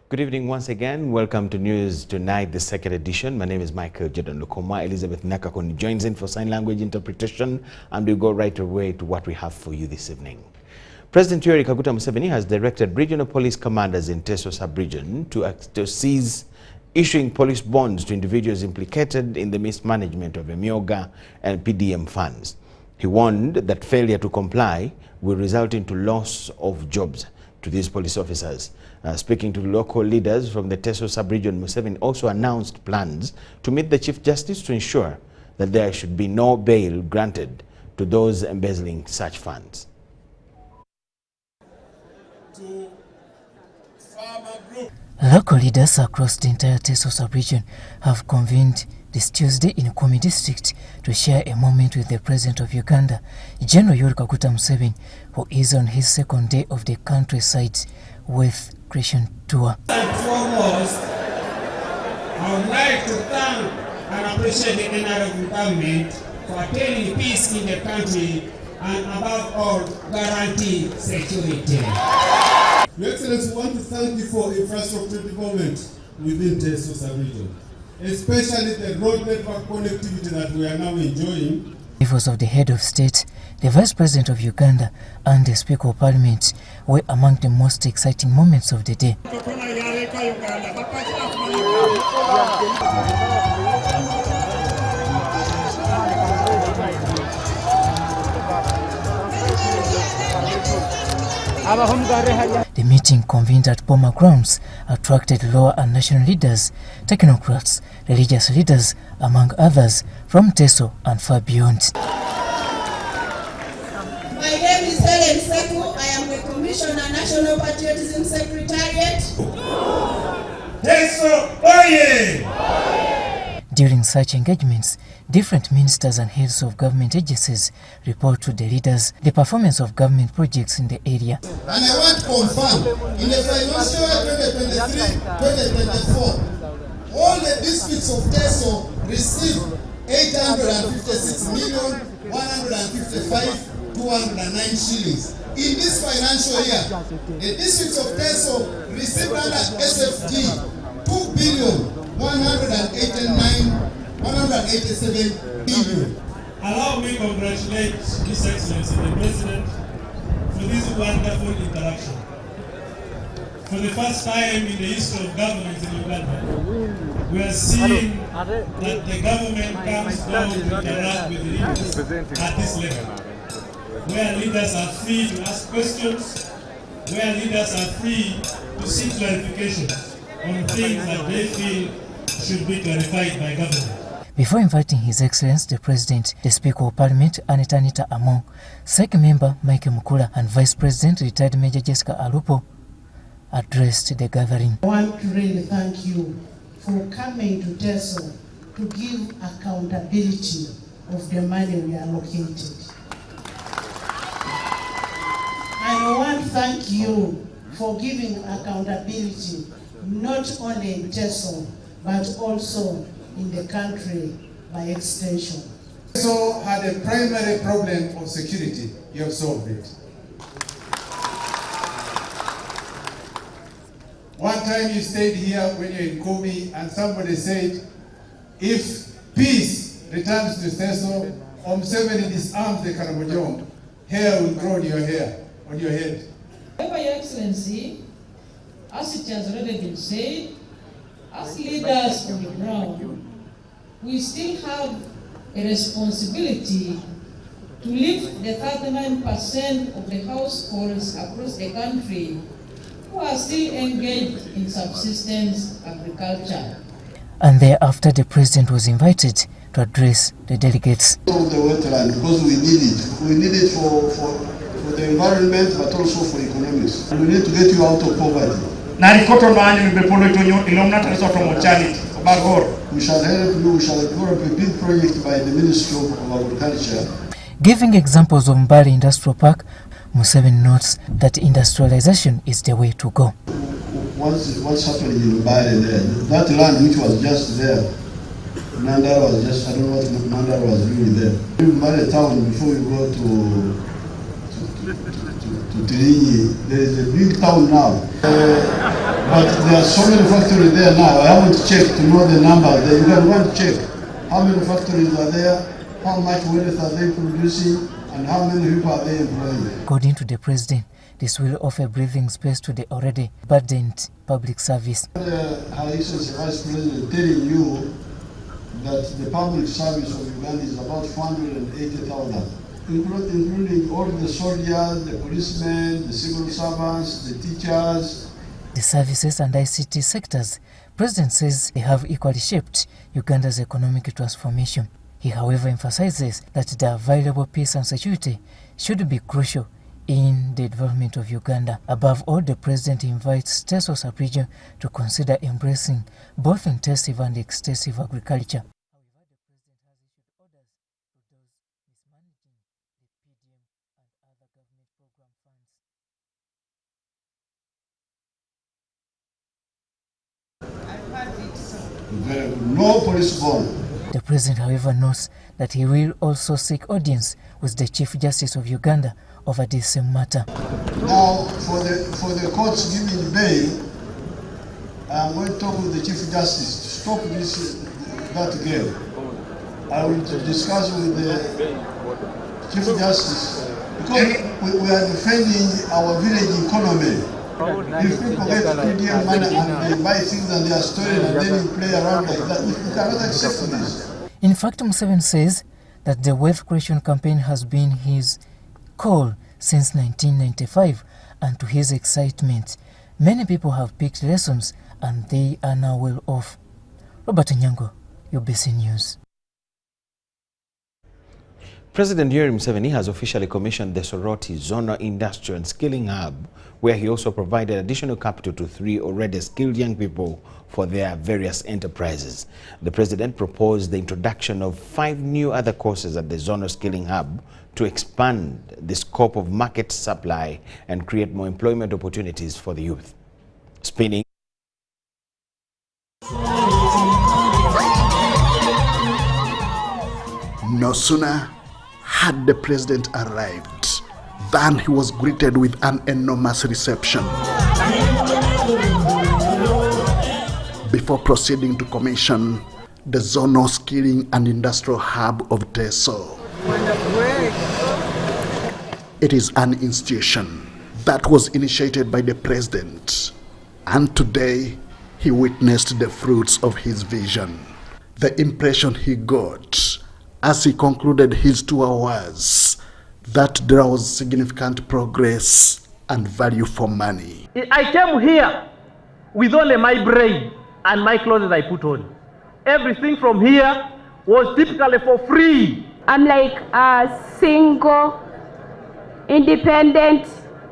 Good evening once again. Welcome to News Tonight, the second edition. My name is Michael Jordan Lukoma. Elizabeth Nakakoni joins in for sign language interpretation, and we'll go right away to what we have for you this evening. President Yoweri Kaguta Museveni has directed regional police commanders in Teso sub-region to cease issuing police bonds to individuals implicated in the mismanagement of Emyooga and PDM funds. He warned that failure to comply will result into loss of jobs to these police officers. Speaking to local leaders from the Teso sub-region, Museveni also announced plans to meet the Chief Justice to ensure that there should be no bail granted to those embezzling such funds. Local leaders across the entire Teso sub-region have convened this Tuesday in Komi district to share a moment with the President of Uganda, General Yoweri Kaguta Museveni, who is on his second day of the countryside with Creation Tour. And foremost, I would like to thank and appreciate the NRM government for attaining peace in the country and above all, guarantee security. Your Excellency, we want to thank you for infrastructure development within Teso sub-region, especially the road network connectivity that we are now enjoying. Leaders of the head of state, the Vice President of Uganda, and the Speaker of Parliament were among the most exciting moments of the day. The meeting, convened at Boma Grounds, attracted lower and national leaders, technocrats, religious leaders, among others, from Teso and far beyond. My name is Helen Seku. I am the Commissioner National Patriotism Secretariat. Teso, oye! During such engagements, different ministers and heads of government agencies report to the leaders the performance of government projects in the area. And I want to confirm, in the financial year 2023-2024, all the districts of Teso received 856,155,209 shillings. In this financial year, the districts of Teso received under SFD 2,187 billion. Allow me to congratulate His Excellency the President for this wonderful interaction. For the first time in the history of government in Uganda, we are seeing that the government comes down to interact with the leaders at this level, where leaders are free to ask questions, where leaders are free to seek clarifications on things that they feel should be clarified by government. Before inviting His Excellency the President, the Speaker of Parliament, Anita Among, SEC member Mike Mukula, and Vice President, retired Major Jessica Alupo, addressed the gathering. I want to really thank you for coming to Teso to give accountability of the money we allocated. And I want to thank you for giving accountability not only in Teso, but also in the country by extension. Teso had a primary problem of security. You have solved it. One time you stayed here when you were in Komi and somebody said, if peace returns to Teso, Museveni disarms the Karamojong, hair will grow on your head. However, Your Excellency, as it has already been said, as leaders on the ground, we still have a responsibility to lift the 39% of the households across the country who are still engaged in subsistence agriculture. And thereafter, the President was invited to address the delegates. The wetland, because we need it. We need it for the environment, but also for economics. And we need to get you out of poverty. We shall help you, we shall develop a big project by the Ministry of Agriculture. Giving examples of Mbale Industrial Park, Museveni notes that industrialization is the way to go. What's happening in Mbale there? That land which was just there, Nandara was just, I don't know what Nandara was really there. In Mbale town, before you go to Tirinyi. There is a big town now. But there are so many factories there now. I haven't checked to know the number. You can go and check how many factories are there, how much wealth are they producing, and how many people are they employing. According to the president, this will offer breathing space to the already burdened public service. Her Excellency Vice President telling you that the public service of Uganda is about 480,000, including all the soldiers, the policemen, the civil servants, the teachers. The services and ICT sectors, President says they have equally shaped Uganda's economic transformation. He, however, emphasizes that the available peace and security should be crucial in the development of Uganda. Above all, the President invites Teso sub-region to consider embracing both intensive and extensive agriculture. However, the President has issued orders to those mismanaging the PDM and other government program funds. Very good. No police bond. The President, however, notes that he will also seek audience with the Chief Justice of Uganda over this same matter. Now, for the courts giving bail, I'm going to talk with the Chief Justice to stop that game. I will discuss with the Chief Justice because we are defending our village economy. If people get PDM money and they buy things and they are stolen and then you play around like that, we cannot accept this. In fact, Museveni says that the wealth creation campaign has been his call since 1995, and to his excitement, many people have picked lessons and they are now well off. Robert Nyango, UBC News. President Yoweri Museveni has officially commissioned the Soroti Zonal Industrial and Skilling Hub, where he also provided additional capital to 3 already skilled young people for their various enterprises. The president proposed the introduction of 5 new other courses at the Zonal Skilling Hub to expand the scope of market supply and create more employment opportunities for the youth. Spinning. No sooner had the president arrived than he was greeted with an enormous reception. Before proceeding to commission the Zonal Skilling and Industrial Hub of Teso. It is an institution that was initiated by the president, and today he witnessed the fruits of his vision. The impression he got as he concluded his tour was that there was significant progress and value for money. I came here with only my brain and my clothes I put on. Everything from here was typically for free. I'm like a single, independent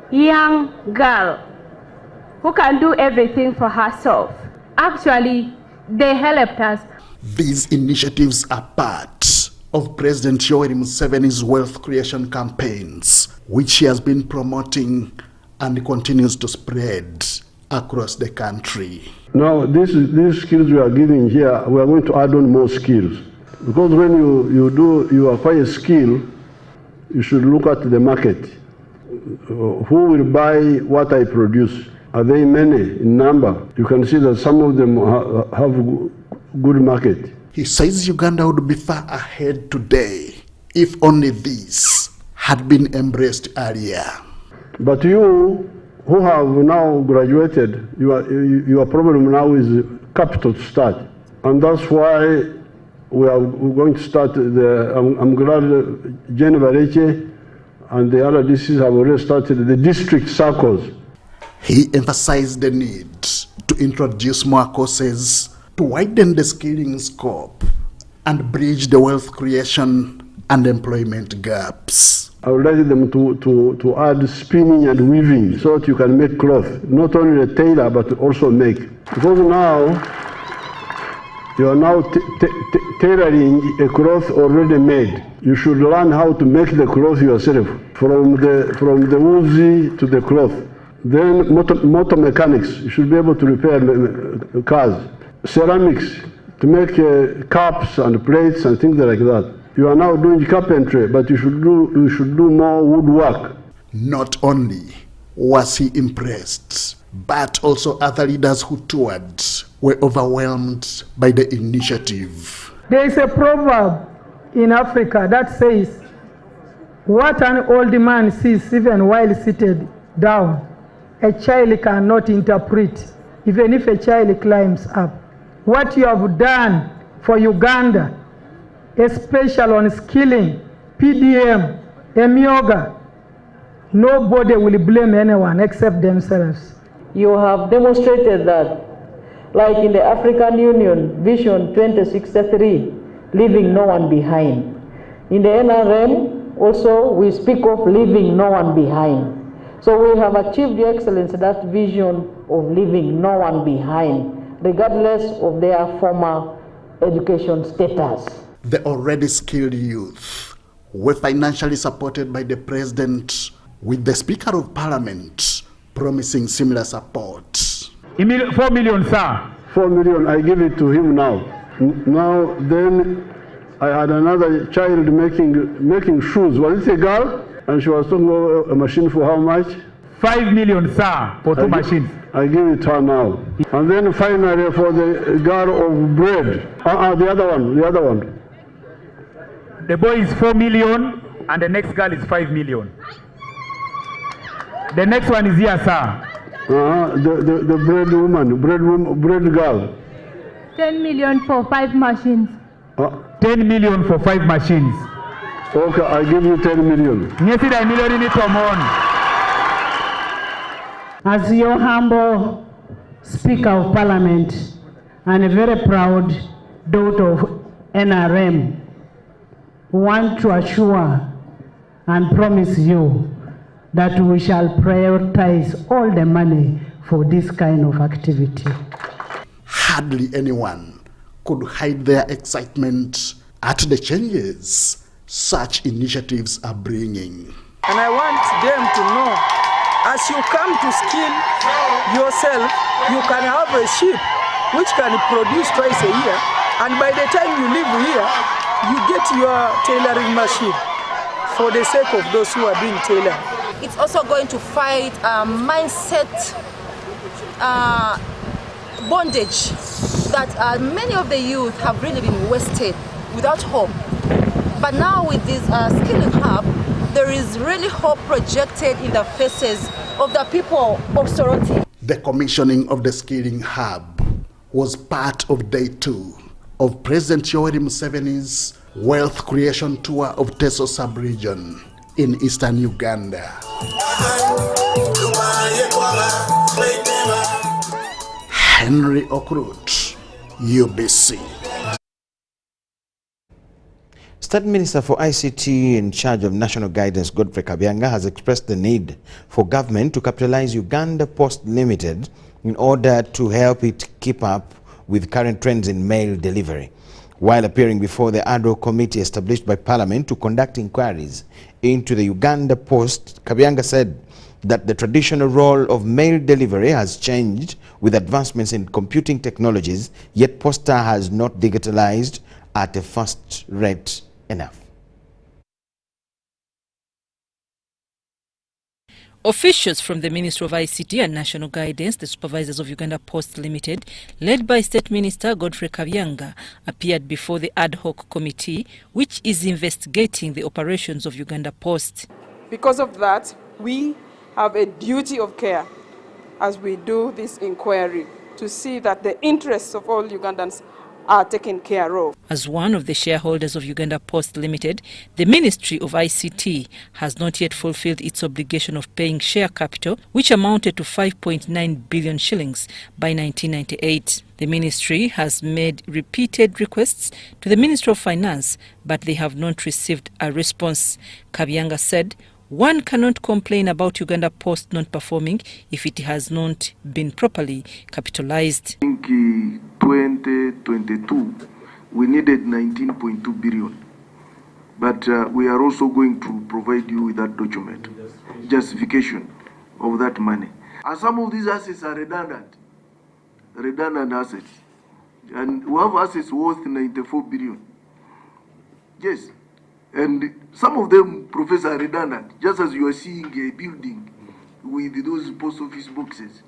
young girl who can do everything for herself. Actually, they helped us. These initiatives are part of President Yoweri Museveni's wealth creation campaigns, which he has been promoting and continues to spread across the country. Now, these skills we are giving here, we are going to add on more skills. Because when you acquire a skill, you should look at the market. Who will buy what I produce? Are they many in number? You can see that some of them have good market. He says Uganda would be far ahead today if only this had been embraced earlier. But you who have now graduated, your problem now is capital to start. And that's why we're going to start I'm glad Jenny Bareche and the other DCs have already started the district circles. He emphasized the need to introduce more courses to widen the skilling scope and bridge the wealth creation and employment gaps. I would like them to add spinning and weaving so that you can make cloth, not only the tailor but also make. Because now you are now tailoring a cloth already made. You should learn how to make the cloth yourself, from the woozy to the cloth. Then motor mechanics, you should be able to repair cars. Ceramics, to make cups and plates and things like that. You are now doing carpentry, but you should do more woodwork. Not only was he impressed, but also other leaders who toured were overwhelmed by the initiative. There is a proverb in Africa that says, what an old man sees even while seated down, a child cannot interpret, even if a child climbs up. What you have done for Uganda, especially on skilling, PDM, Emioga, nobody will blame anyone except themselves. You have demonstrated that, like in the African Union Vision 2063, leaving no one behind. In the NRM, also, we speak of leaving no one behind. So we have achieved the excellence, that vision of leaving no one behind, regardless of their former education status. The already skilled youth were financially supported by the president, with the Speaker of Parliament promising similar support. 4 million, sir. 4 million, I give it to him now. Now, then, I had another child making shoes. Was it a girl? And she was talking about a machine for how much? 5 million, sir, for two machines. I give it to her now. And then finally for the girl of bread. The other one. The boy is 4 million and the next girl is 5 million. The next one is here, sir. The bread woman, bread girl. 10 million for 5 machines. 10 million for 5 machines. Okay, I give you 10 million. As your humble Speaker of Parliament and a very proud daughter of NRM, want to assure and promise you that we shall prioritize all the money for this kind of activity. Hardly anyone could hide their excitement at the changes such initiatives are bringing. And I want them to know, as you come to skill yourself, you can have a ship which can produce twice a year, and by the time you leave here, you get your tailoring machine for the sake of those who are doing tailoring. It's also going to fight mindset bondage that many of the youth have really been wasted without hope. But now with this skilling hub, there is really hope projected in the faces of the people of Soroti. The commissioning of the skilling hub was part of day 2 of President Yoweri Museveni's wealth creation tour of Teso sub-region in eastern Uganda. Henry Okrut, UBC. State Minister for ICT in charge of National Guidance, Godfrey Kabyanga, has expressed the need for government to capitalize Uganda Post Limited in order to help it keep up with current trends in mail delivery. While appearing before the ad hoc committee established by Parliament to conduct inquiries into the Uganda Post, Kabyanga said that the traditional role of mail delivery has changed with advancements in computing technologies, yet Posta has not digitalized at a fast rate enough. Officials from the Ministry of ICT and National Guidance, the supervisors of Uganda Post Limited, led by State Minister Godfrey Kabyanga, appeared before the ad hoc committee, which is investigating the operations of Uganda Post. Because of that, we have a duty of care as we do this inquiry to see that the interests of all Ugandans are taken care of. As one of the shareholders of Uganda Post Limited, the Ministry of ICT has not yet fulfilled its obligation of paying share capital, which amounted to 5.9 billion shillings by 1998. The ministry has made repeated requests to the Ministry of Finance, but they have not received a response. Kabyanga said one cannot complain about Uganda Post not performing if it has not been properly capitalized. In 2022, we needed 19.2 billion. But we are also going to provide you with that document, justification of that money. And some of these assets are redundant assets. And we have assets worth 94 billion. Yes, And some of them, Professor, are redundant, just as you are seeing a building with those post office boxes,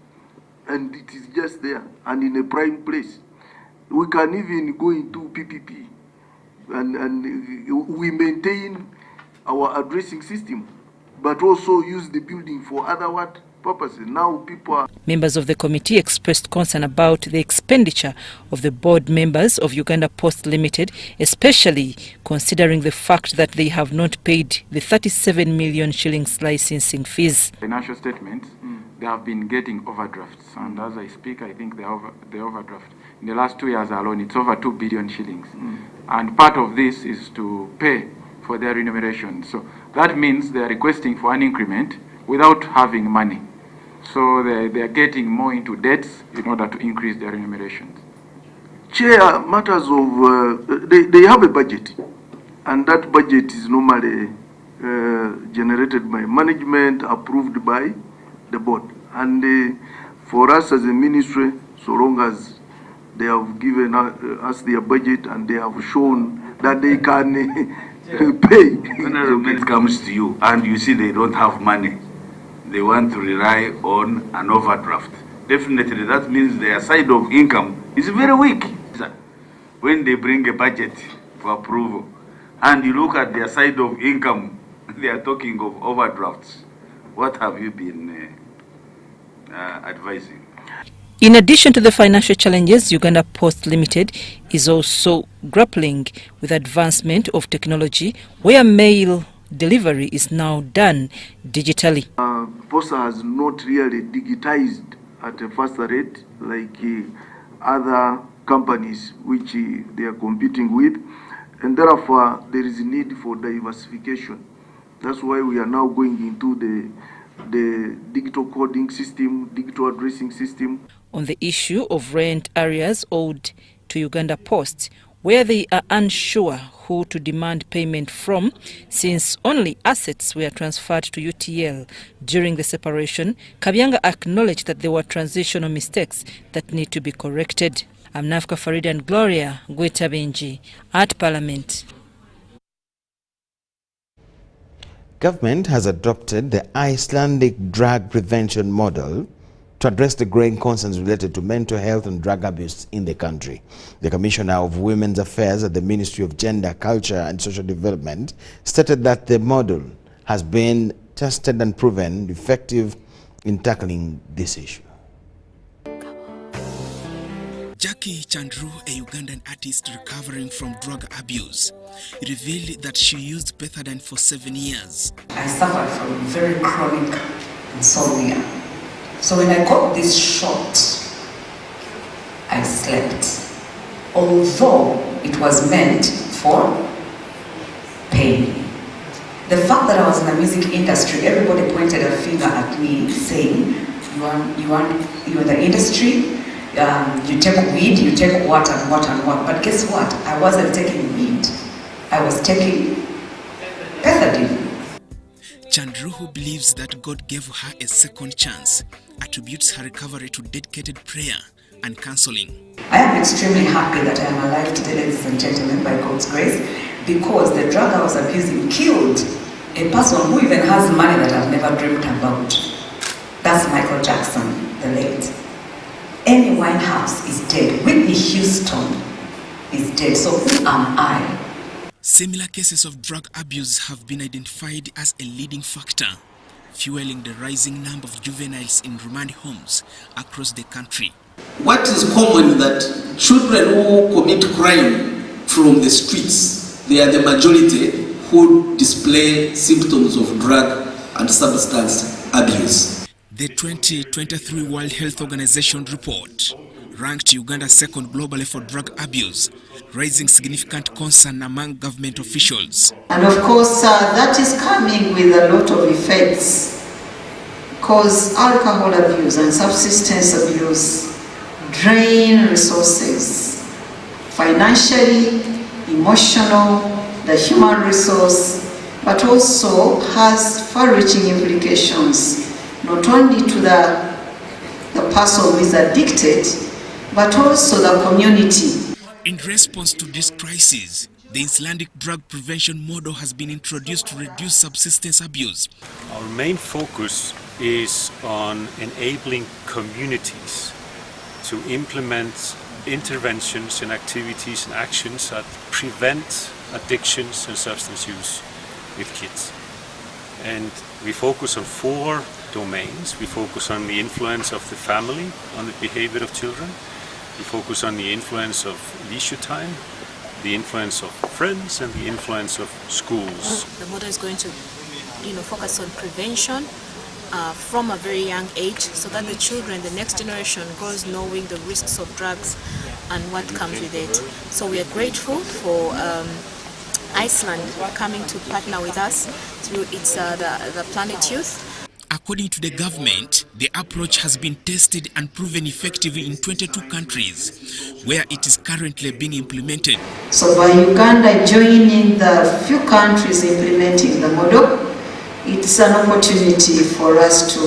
and it is just there and in a prime place. We can even go into PPP, and we maintain our addressing system, but also use the building for other purposes. Now people are... Members of the committee expressed concern about the expenditure of the board members of Uganda Post Limited, especially considering the fact that they have not paid the 37 million shillings licensing fees. Financial statements, they have been getting overdrafts, and as I speak, I think the overdraft in the last 2 years alone, it's over 2 billion shillings. And part of this is to pay for their remuneration. So that means they are requesting for an increment without having money. So they are getting more into debts in order to increase their remunerations. Chair, matters of, they have a budget, and that budget is normally generated by management, approved by the board. And for us as a ministry, so long as they have given us their budget and they have shown that they can pay. When a remittance comes to you and you see they don't have money, they want to rely on an overdraft. Definitely that means their side of income is very weak. When they bring a budget for approval and you look at their side of income, they are talking of overdrafts. What have you been advising? In addition to the financial challenges, Uganda Post Limited is also grappling with advancement of technology where mail delivery is now done digitally. Posta has not really digitized at a faster rate like other companies which they are competing with, and therefore there is a need for diversification. That's why we are now going into the digital coding system, digital addressing system. On the issue of rent areas owed to Uganda Post, where they are unsure who to demand payment from, since only assets were transferred to UTL during the separation, Kabyanga acknowledged that there were transitional mistakes that need to be corrected. I'm Nafka Farida and Gloria Gwetabenji at Parliament. Government has adopted the Icelandic drug prevention model to address the growing concerns related to mental health and drug abuse in the country. The Commissioner of Women's Affairs at the Ministry of Gender, Culture and Social Development stated that the model has been tested and proven effective in tackling this issue. Jackie Chandru, a Ugandan artist recovering from drug abuse, revealed that she used pethidine for 7 years. I suffered from very chronic insomnia. So when I got this shot, I slept. Although it was meant for pain. The fact that I was in the music industry, everybody pointed a finger at me saying, you're in the industry, you take weed, you take what and what and what. But guess what? I wasn't taking weed. I was taking pethidine. Chandru, who believes that God gave her a second chance, attributes her recovery to dedicated prayer and counseling. I am extremely happy that I am alive today, ladies and gentlemen, by God's grace, because the drug I was abusing killed a person who even has money that I've never dreamed about. That's Michael Jackson, the late. Amy Winehouse is dead. Whitney Houston is dead. So who am I? Similar cases of drug abuse have been identified as a leading factor, fueling the rising number of juveniles in remand homes across the country. What is common is that children who commit crime from the streets, they are the majority who display symptoms of drug and substance abuse. The 2023 World Health Organization report ranked Uganda second globally for drug abuse, raising significant concern among government officials. And of course, that is coming with a lot of effects, because alcohol abuse and substance abuse drain resources, financially, emotional, the human resource, but also has far-reaching implications, not only to the person who is addicted, but also the community. In response to this crisis, the Icelandic drug prevention model has been introduced to reduce subsistence abuse. Our main focus is on enabling communities to implement interventions and activities and actions that prevent addictions and substance use with kids. And we focus on 4 domains. We focus on the influence of the family on the behavior of children. We focus on the influence of leisure time, the influence of friends, and the influence of schools. The model is going to, focus on prevention from a very young age, so that the children, the next generation, goes knowing the risks of drugs and what comes with it. So we are grateful for Iceland coming to partner with us through its the Planet Youth. According to the government, the approach has been tested and proven effective in 22 countries, where it is currently being implemented. So by Uganda joining the few countries implementing the model, it's an opportunity for us to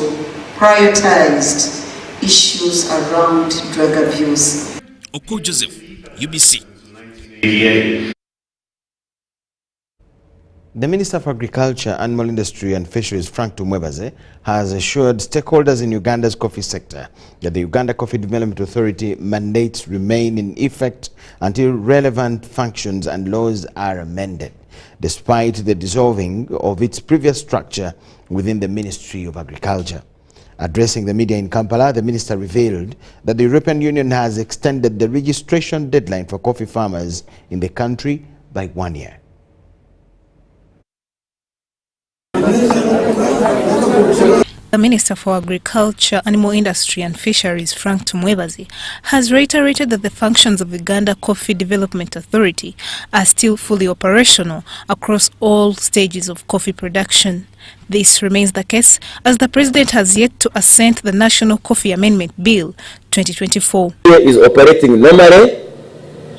prioritize issues around drug abuse. Oko Joseph, UBC. The Minister for Agriculture, Animal Industry and Fisheries, Frank Tumwebaze, has assured stakeholders in Uganda's coffee sector that the Uganda Coffee Development Authority mandates remain in effect until relevant functions and laws are amended, despite the dissolving of its previous structure within the Ministry of Agriculture. Addressing the media in Kampala, the minister revealed that the European Union has extended the registration deadline for coffee farmers in the country by 1 year. The Minister for Agriculture, Animal Industry and Fisheries, Frank Tumwebaze, has reiterated that the functions of Uganda Coffee Development Authority are still fully operational across all stages of coffee production. This remains the case as the President has yet to assent the National Coffee Amendment Bill 2024. Is operating normally,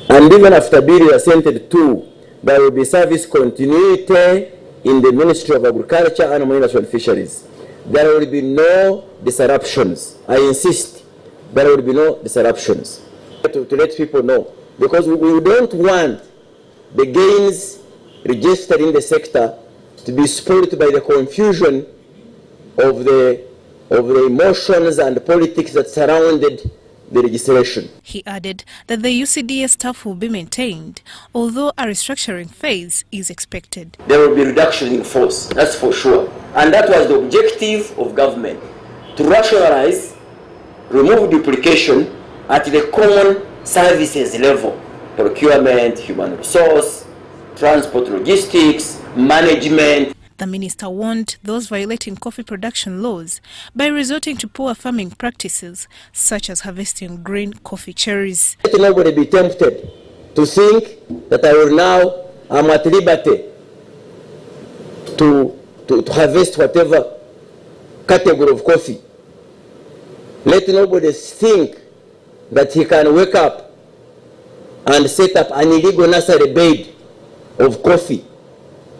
and even after bill is assented to, there will be service continuity in the Ministry of Agriculture, Animal Industry and Fisheries. There will be no disruptions. I insist, there will be no disruptions. To let people know, because we don't want the gains registered in the sector to be spoiled by the confusion of the emotions and politics that surrounded the registration. He added that the UCDA staff will be maintained, although a restructuring phase is expected. There will be reduction in force, that's for sure. And that was the objective of government, to rationalize, remove duplication at the common services level: procurement, human resource, transport, logistics, management. The minister warned those violating coffee production laws by resorting to poor farming practices, such as harvesting green coffee cherries. Let nobody be tempted to think that I'm at liberty to harvest whatever category of coffee. Let nobody think that he can wake up and set up an illegal nursery bed of coffee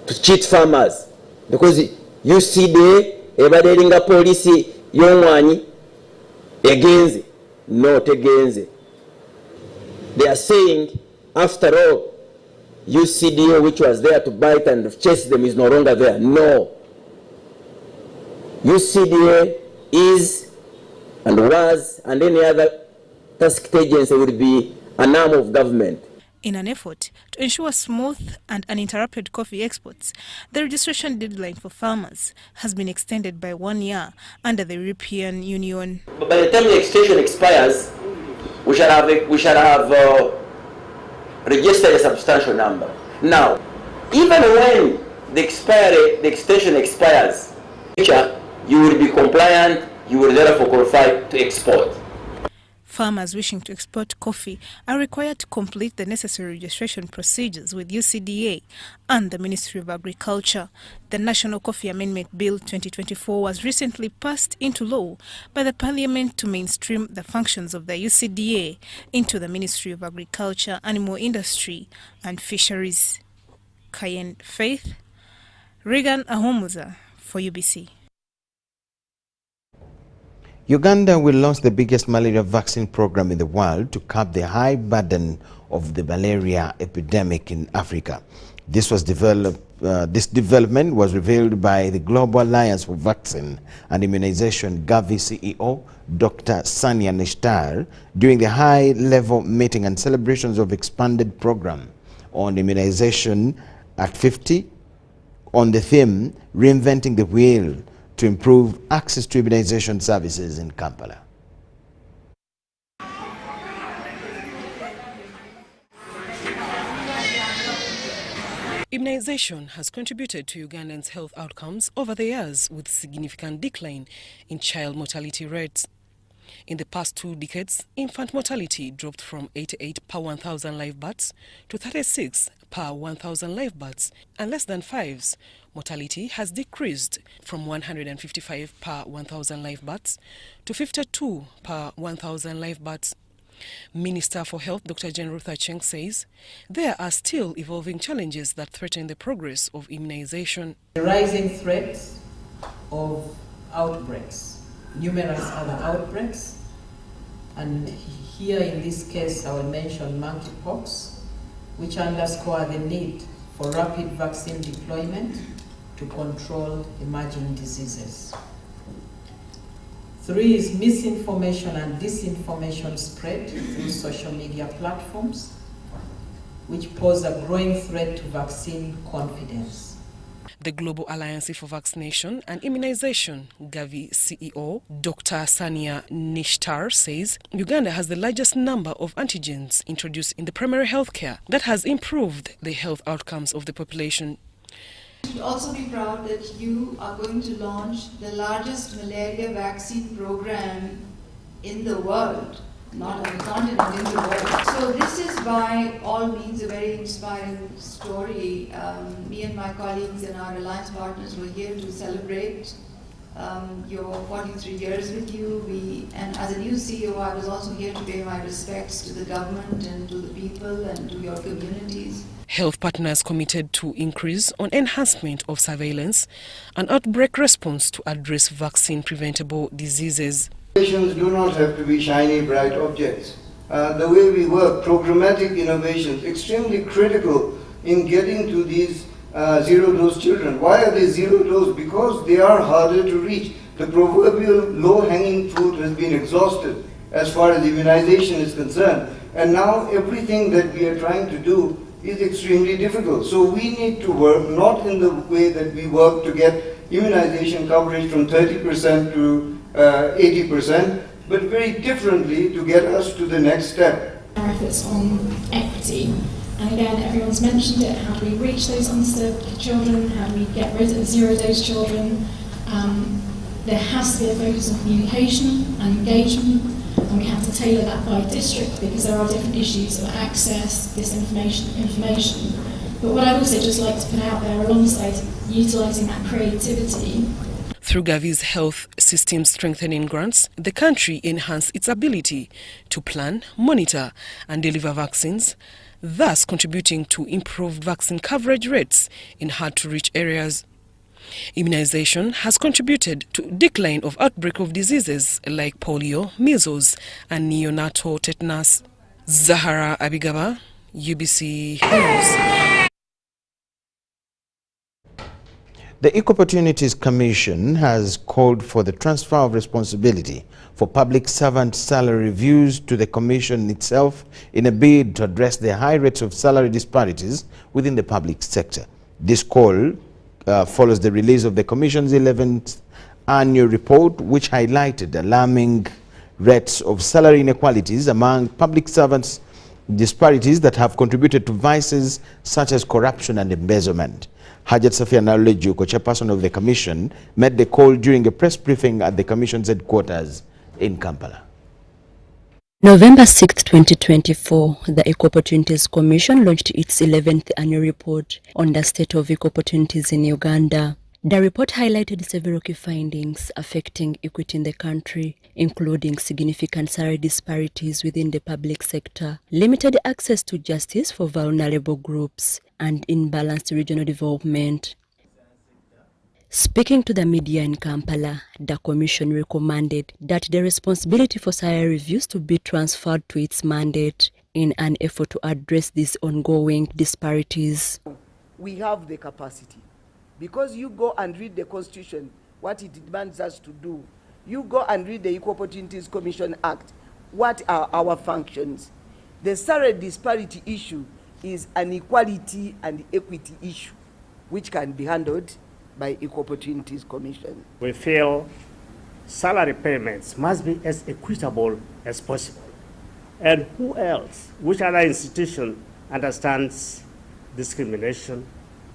to cheat farmers. Because UCDA ebaderinga policy y'omwanyi egenze, not egenze. They are saying, after all, UCDA, which was there to bite and chase them, is no longer there. No. UCDA is and was, and any other tasked agency will be an arm of government. In an effort to ensure smooth and uninterrupted coffee exports, the registration deadline for farmers has been extended by 1 year under the European Union. But by the time the extension expires, we shall have registered a substantial number. Now, even when the extension expires, you will be compliant, you will therefore qualify to export. Farmers wishing to export coffee are required to complete the necessary registration procedures with UCDA and the Ministry of Agriculture. The National Coffee Amendment Bill 2024 was recently passed into law by the Parliament to mainstream the functions of the UCDA into the Ministry of Agriculture, Animal Industry and Fisheries. Kayen Faith, Regan Ahomuza for UBC. Uganda will launch the biggest malaria vaccine program in the world to curb the high burden of the malaria epidemic in Africa. This development was revealed by the Global Alliance for Vaccine and Immunization Gavi CEO Dr. Sania Nishtar during the high-level meeting and celebrations of expanded program on immunization at 50 on the theme Reinventing the Wheel to improve access to immunization services in Kampala. Immunization has contributed to Ugandans' health outcomes over the years, with significant decline in child mortality rates. In the past 2 decades, infant mortality dropped from 88 per 1,000 live births to 36 per 1,000 live births, and less than 5's mortality has decreased from 155 per 1,000 live births to 52 per 1,000 live births. Minister for Health Dr. Jane Ruth Acheng says there are still evolving challenges that threaten the progress of immunization. The rising threats of outbreaks, numerous other outbreaks, and here in this case I will mention monkeypox, which underscore the need for rapid vaccine deployment to control emerging diseases. 3 is misinformation and disinformation spread through social media platforms, which pose a growing threat to vaccine confidence. The Global Alliance for Vaccination and Immunization, Gavi CEO, Dr. Sania Nishtar says Uganda has the largest number of antigens introduced in the primary health care that has improved the health outcomes of the population. You should also be proud that you are going to launch the largest malaria vaccine program in the world, not on the continent, in the world. So this is by all means a very inspiring story. Me and my colleagues and our alliance partners were here to celebrate your 43 years with you. And as a new CEO, I was also here to pay my respects to the government and to the people and to your communities. Health partners committed to increase on enhancement of surveillance and outbreak response to address vaccine-preventable diseases. Innovations do not have to be shiny, bright objects. The way we work, programmatic innovations, extremely critical in getting to these zero-dose children. Why are they zero-dose? Because they are harder to reach. The proverbial low-hanging fruit has been exhausted as far as immunization is concerned. And now everything that we are trying to do is extremely difficult. So we need to work not in the way that we work to get immunization coverage from 30% to 80%, but very differently to get us to the next step. Our efforts on equity, and again everyone's mentioned it, how do we reach those underserved children, how do we get rid of zero-dose children. There has to be a focus on communication and engagement, and we have to tailor that by district because there are different issues of access, disinformation, information. But what I'd also just like to put out there alongside utilising that creativity. Through Gavi's health system strengthening grants, the country enhanced its ability to plan, monitor and deliver vaccines, thus contributing to improved vaccine coverage rates in hard-to-reach areas. Immunization has contributed to decline of outbreak of diseases like polio, measles and neonatal tetanus. Zahara Abigaba, UBC News. The Equal Opportunities Commission has called for the transfer of responsibility for public servant salary reviews to the Commission itself in a bid to address the high rates of salary disparities within the public sector. This call follows the release of the Commission's 11th annual report, which highlighted alarming rates of salary inequalities among public servants, disparities that have contributed to vices such as corruption and embezzlement. Hajat Safia Naleju, co-chairperson of the Commission, made the call during a press briefing at the Commission's headquarters in Kampala. November 6, 2024, the Equal Opportunities Commission launched its 11th annual report on the state of equal opportunities in Uganda. The report highlighted several key findings affecting equity in the country, including significant salary disparities within the public sector, limited access to justice for vulnerable groups, and imbalanced regional development. Speaking to the media in Kampala, the Commission recommended that the responsibility for salary reviews to be transferred to its mandate in an effort to address these ongoing disparities. We have the capacity. Because you go and read the Constitution, what it demands us to do. You go and read the Equal Opportunities Commission Act. What are our functions? The salary disparity issue is an equality and equity issue, which can be handled by Equal Opportunities Commission. We feel salary payments must be as equitable as possible. And who else, which other institution understands discrimination,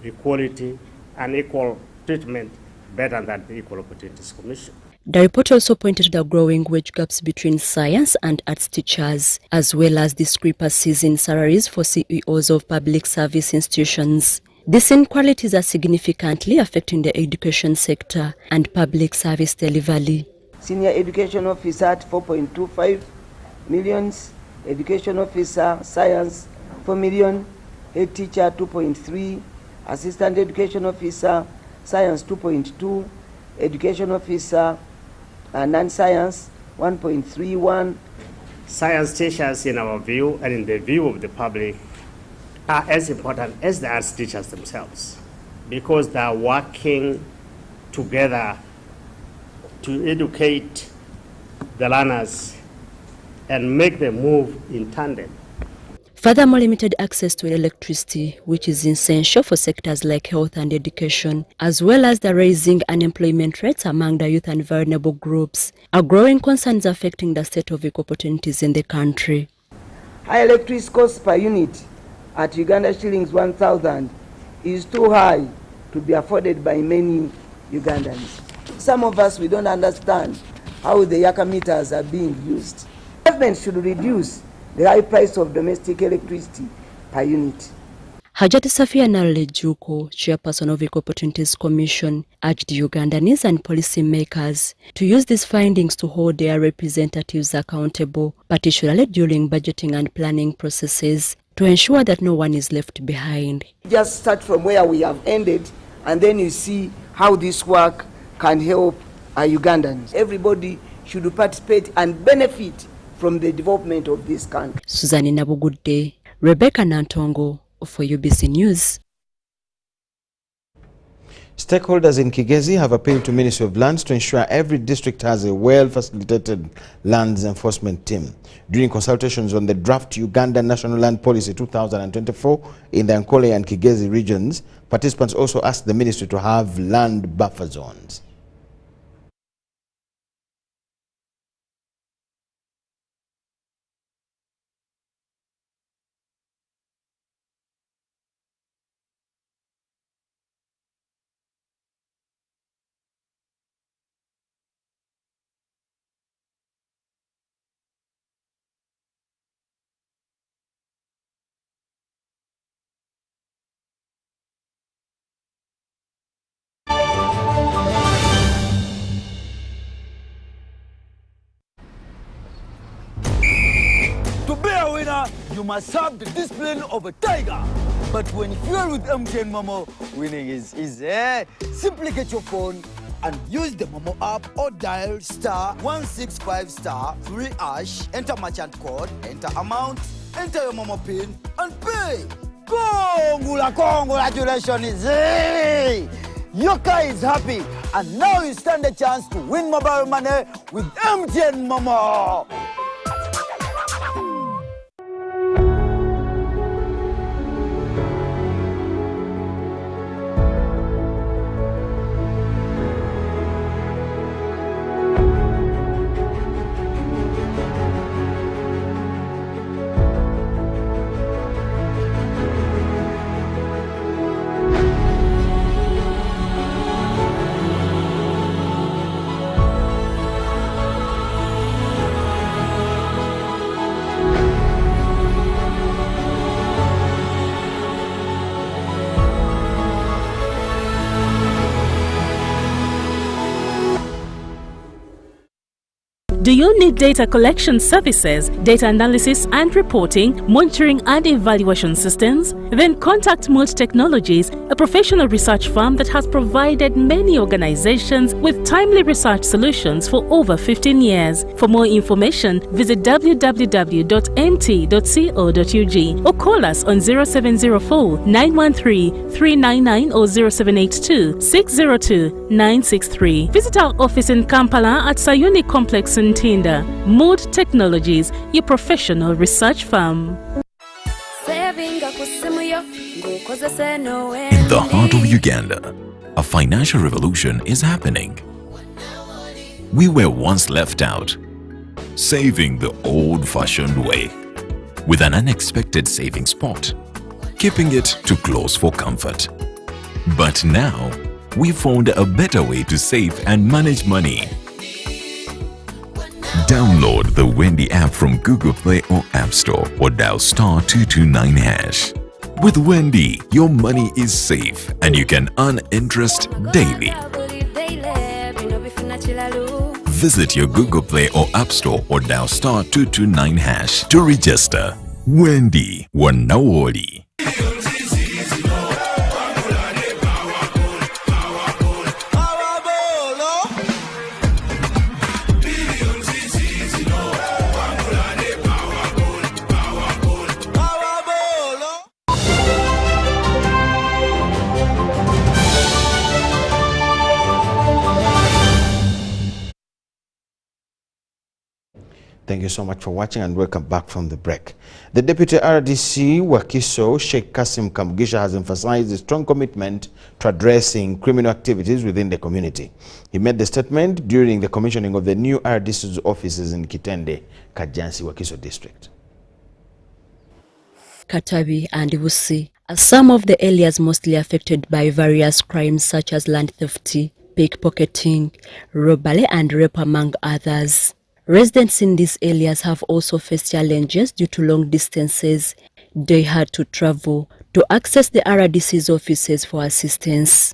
equality, and equal treatment better than the Equal Opportunities Commission? The report also pointed to the growing wage gaps between science and arts teachers, as well as discrepancies in salaries for CEOs of public service institutions. These inequalities are significantly affecting the education sector and public service delivery. Senior education officer at 4.25 million, education officer science 4 million, head teacher 2.3, assistant education officer science 2.2, education officer non-science 1.31. Science teachers, in our view and in the view of the public, are as important as the arts teachers themselves, because they are working together to educate the learners and make them move in tandem. Furthermore, limited access to electricity, which is essential for sectors like health and education, as well as the rising unemployment rates among the youth and vulnerable groups, are growing concerns affecting the state of equal opportunities in the country. High electricity cost per unit at Uganda shillings 1,000 is too high to be afforded by many Ugandans. Some of us, we don't understand how the Yaka meters are being used. Government should reduce the high price of domestic electricity per unit. Hajati Safia Nalejuko, chairperson of Equal Opportunities Commission, urged Ugandans and policymakers to use these findings to hold their representatives accountable, particularly during budgeting and planning processes, to ensure that no one is left behind. Just start from where we have ended, and then you see how this work can help Ugandans. Everybody should participate and benefit from the development of this country. Suzanne Nabugudde, Rebecca Nantongo for UBC News. Stakeholders in Kigezi have appealed to Ministry of Lands to ensure every district has a well-facilitated lands enforcement team. During consultations on the draft Uganda National Land Policy 2024 in the Ankole and Kigezi regions, participants also asked the ministry to have land buffer zones. You must have the discipline of a tiger. But when fueled with MTN Momo, winning is easy. Simply get your phone and use the Momo app or dial *165*3#, enter merchant code, enter amount, enter your Momo PIN, and pay. Congratulations! Your car is happy, and now you stand a chance to win mobile money with MTN Momo. Do you need data collection services, data analysis and reporting, monitoring and evaluation systems? Then contact Mood Technologies, a professional research firm that has provided many organizations with timely research solutions for over 15 years. For more information, visit www.mt.co.ug or call us on 0704 913 399 or 0782 602 963. Visit our office in Kampala at Sayuni Complex in Tinda. Mood Technologies, your professional research firm. In the heart of Uganda, a financial revolution is happening. We were once left out, saving the old-fashioned way, with an unexpected savings pot, keeping it too close for comfort. But now, we found a better way to save and manage money. Download the Wendy app from Google Play or App Store or dial *229#. With Wendy, your money is safe and you can earn interest daily. Visit your Google Play or App Store or dial *229# to register. Wendy Wanawoli. Thank you so much for watching and welcome back from the break. The Deputy RDC Wakiso, Sheikh Kasim Kamugisha, has emphasized a strong commitment to addressing criminal activities within the community. He made the statement during the commissioning of the new RDC's offices in Kitende, Kajansi, Wakiso district. Katabi and Ibusi are some of the areas mostly affected by various crimes such as land theft, pickpocketing, robbery and rape, among others. Residents in these areas have also faced challenges due to long distances they had to travel to access the RDC's offices for assistance.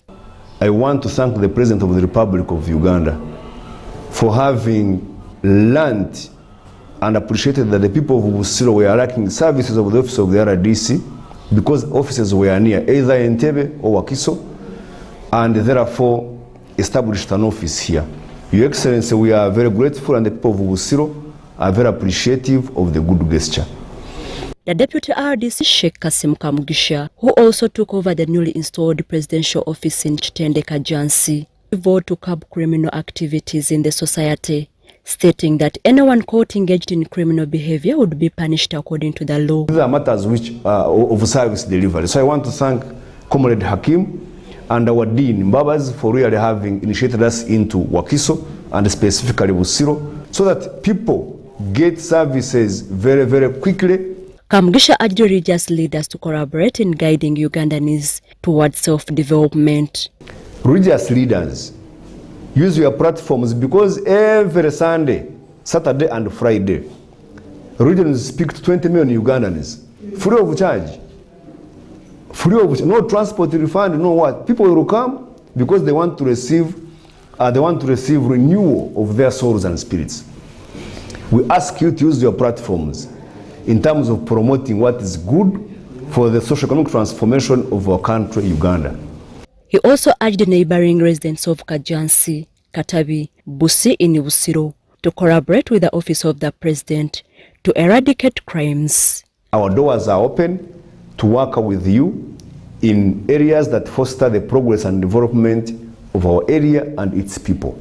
I want to thank the President of the Republic of Uganda for having learned and appreciated that the people of Busiro were lacking services of the office of the RDC because offices were near either Entebbe or Wakiso, and therefore established an office here. Your Excellency, we are very grateful and the people of Busiro are very appreciative of the good gesture. The Deputy RDC Sheikh Kasim Kamugisha, who also took over the newly installed presidential office in Kitende Kajansi, vowed to curb criminal activities in the society, stating that anyone caught engaged in criminal behavior would be punished according to the law. These are matters which of service delivery. So I want to thank Comrade Hakim and our Dean Mbabas for really having initiated us into Wakiso and specifically Busiro so that people get services very, very quickly. Kamugisha urged religious leaders to collaborate in guiding Ugandans towards self-development. Religious leaders, use your platforms because every Sunday, Saturday and Friday, religions speak to 20 million Ugandans, free of charge. Free of no transport refund, no what. People will come because they want to receive renewal of their souls and spirits. We ask you to use your platforms in terms of promoting what is good for the socio-economic transformation of our country, Uganda. He also urged the neighboring residents of Kajansi, Katabi, Busi in Busiro to collaborate with the office of the president to eradicate crimes. Our doors are open to work with you in areas that foster the progress and development of our area and its people.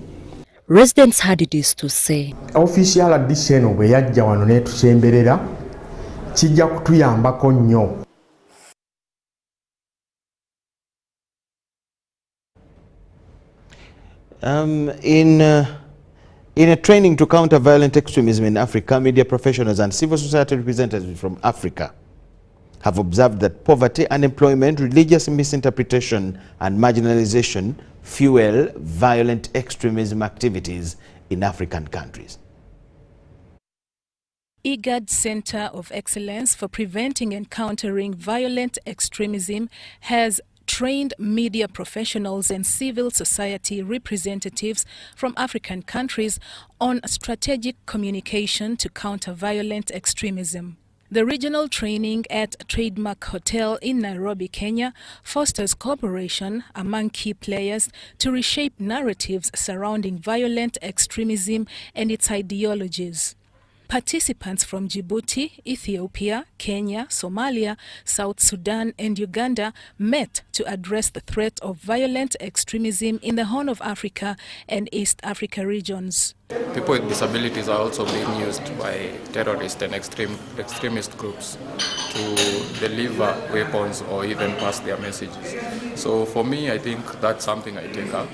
Residents had this to say. Official addition bwe yajja wano netusemberera kijja kutuyambako nnyo. In a training to counter violent extremism in Africa, media professionals and civil society representatives from Africa have observed that poverty, unemployment, religious misinterpretation and marginalization fuel violent extremism activities in African countries. IGAD Center of Excellence for Preventing and Countering Violent Extremism has trained media professionals and civil society representatives from African countries on strategic communication to counter violent extremism. The regional training at Trademark Hotel in Nairobi, Kenya, fosters cooperation among key players to reshape narratives surrounding violent extremism and its ideologies. Participants from Djibouti, Ethiopia, Kenya, Somalia, South Sudan and Uganda met to address the threat of violent extremism in the Horn of Africa and East Africa regions. People with disabilities are also being used by terrorist and extremist groups to deliver weapons or even pass their messages. So for me, I think that's something I take up.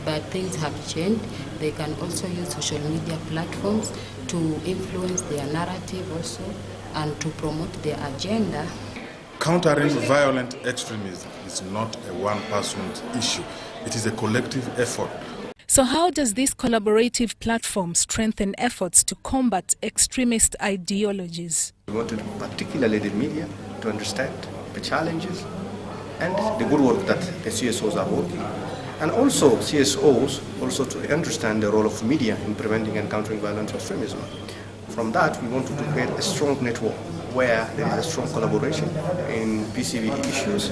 But things have changed. They can also use social media platforms to influence their narrative also and to promote their agenda. Countering violent extremism is not a one-person issue. It is a collective effort. So how does this collaborative platform strengthen efforts to combat extremist ideologies? We wanted particularly the media to understand the challenges and the good work that the CSOs are working. And also CSOs also to understand the role of media in preventing and countering violent extremism. From that, we wanted to create a strong network where there is a strong collaboration in PCV issues,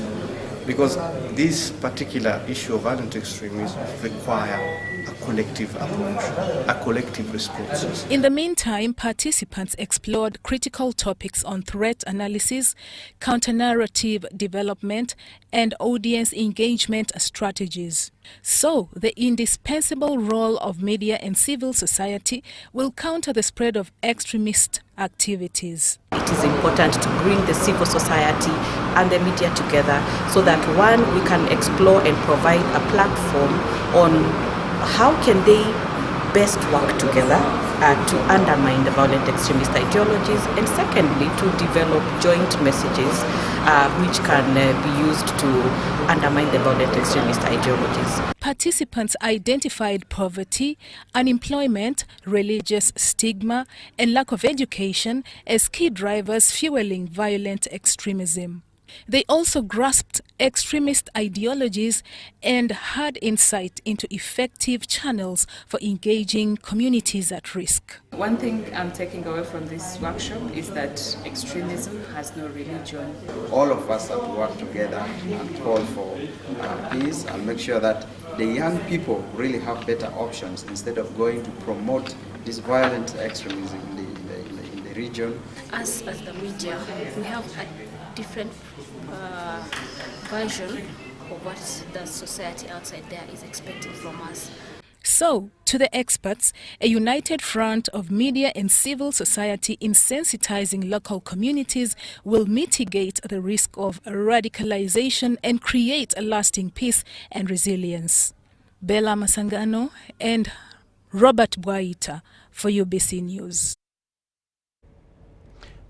because this particular issue of violent extremism require a collective approach, a collective response. In the meantime, participants explored critical topics on threat analysis, counter-narrative development, and audience engagement strategies. So, the indispensable role of media and civil society will counter the spread of extremist activities. It is important to bring the civil society and the media together so that, one, we can explore and provide a platform on how can they best work together to undermine the violent extremist ideologies, and secondly, to develop joint messages which can be used to undermine the violent extremist ideologies. Participants identified poverty, unemployment, religious stigma, and lack of education as key drivers fueling violent extremism. They also grasped extremist ideologies and had insight into effective channels for engaging communities at risk. One thing I'm taking away from this workshop is that extremism has no religion. All of us have to work together and call for peace and make sure that the young people really have better options instead of going to promote this violent extremism in the region. As the media, we have a different version of what the society outside there is expecting from us. So, to the experts, a united front of media and civil society in sensitizing local communities will mitigate the risk of radicalization and create a lasting peace and resilience. Bella Masangano and Robert Bwaita for UBC News.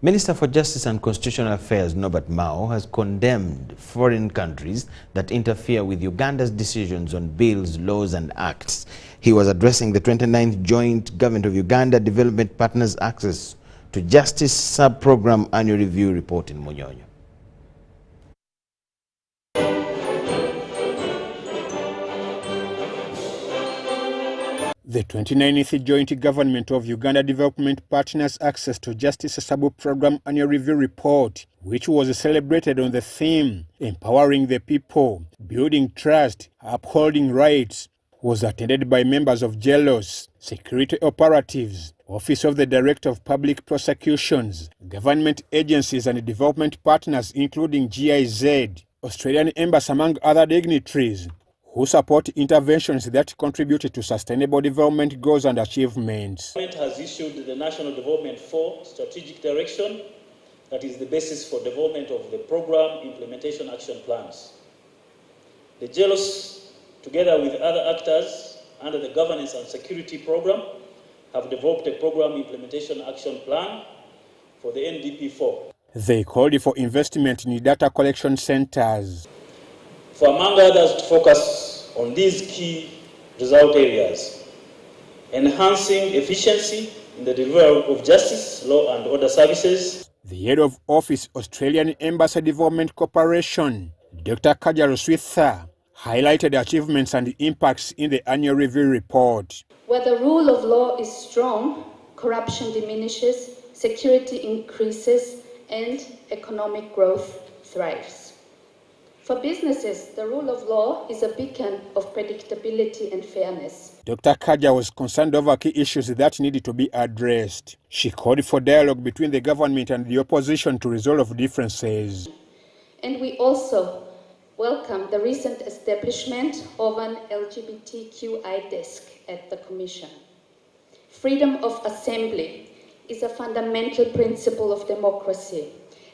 Minister for Justice and Constitutional Affairs Norbert Mao has condemned foreign countries that interfere with Uganda's decisions on bills, laws and acts. He was addressing the 29th Joint Government of Uganda Development Partners Access to Justice Sub-Program Annual Review report in Munyonyo. The 29th Joint Government of Uganda Development Partners Access to Justice Sub-Program Annual Review report, which was celebrated on the theme Empowering the People, Building Trust, Upholding Rights, was attended by members of JELOS, security operatives, Office of the Director of Public Prosecutions, government agencies and development partners including GIZ, Australian Embassy among other dignitaries, who support interventions that contribute to sustainable development goals and achievements. The government has issued the National Development 4 Strategic Direction that is the basis for development of the program implementation action plans. The JELOS, together with other actors under the Governance and Security Program, have developed a program implementation action plan for the NDP4. They called for investment in data collection centers, for among others to focus on these key result areas: enhancing efficiency in the delivery of justice, law and order services. The head of office, Australian Embassy Development Corporation, Dr. Kajaru Switha highlighted achievements and impacts in the annual review report. Where the rule of law is strong, corruption diminishes, security increases, and economic growth thrives. For businesses, the rule of law is a beacon of predictability and fairness. Dr. Kaja was concerned over key issues that needed to be addressed. She called for dialogue between the government and the opposition to resolve differences. And we also welcome the recent establishment of an LGBTQI desk at the Commission. Freedom of assembly is a fundamental principle of democracy.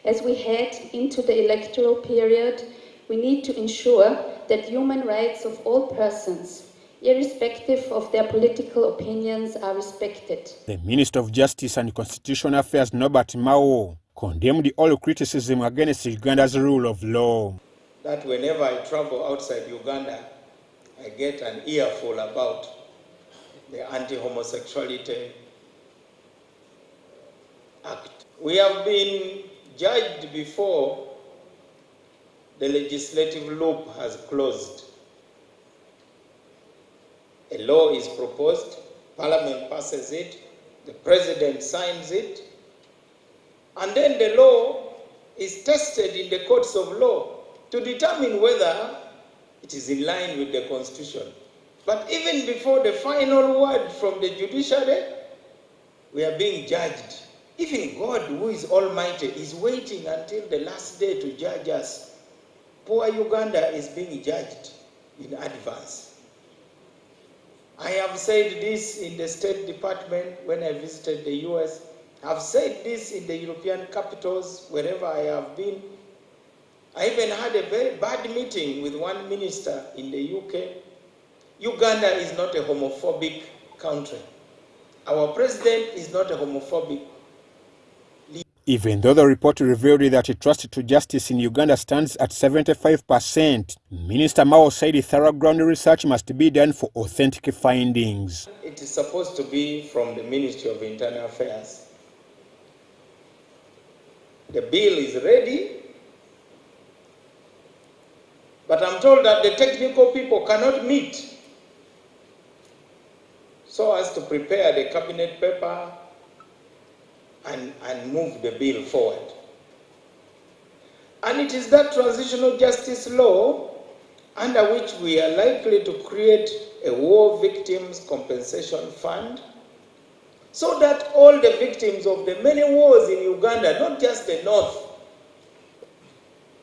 As we head into the electoral period, we need to ensure that human rights of all persons, irrespective of their political opinions, are respected. The Minister of Justice and Constitutional Affairs, Norbert Mao, condemned all criticism against Uganda's rule of law. That whenever I travel outside Uganda, I get an earful about the Anti-Homosexuality Act. We have been judged before the legislative loop has closed. A law is proposed, Parliament passes it, the President signs it, and then the law is tested in the courts of law to determine whether it is in line with the Constitution. But even before the final word from the judiciary, we are being judged. Even God, who is almighty, is waiting until the last day to judge us. Poor Uganda is being judged in advance. I have said this in the State Department when I visited the US. I've said this in the European capitals, wherever I have been. I even had a very bad meeting with one minister in the UK. Uganda is not a homophobic country. Our president is not a homophobic. Even though the report revealed that trust to justice in Uganda stands at 75%, Minister Mao said thorough ground research must be done for authentic findings. It is supposed to be from the Ministry of Internal Affairs. The bill is ready, but I'm told that the technical people cannot meet so as to prepare the cabinet paper and move the bill forward. And it is that transitional justice law under which we are likely to create a war victims compensation fund so that all the victims of the many wars in Uganda, not just the north,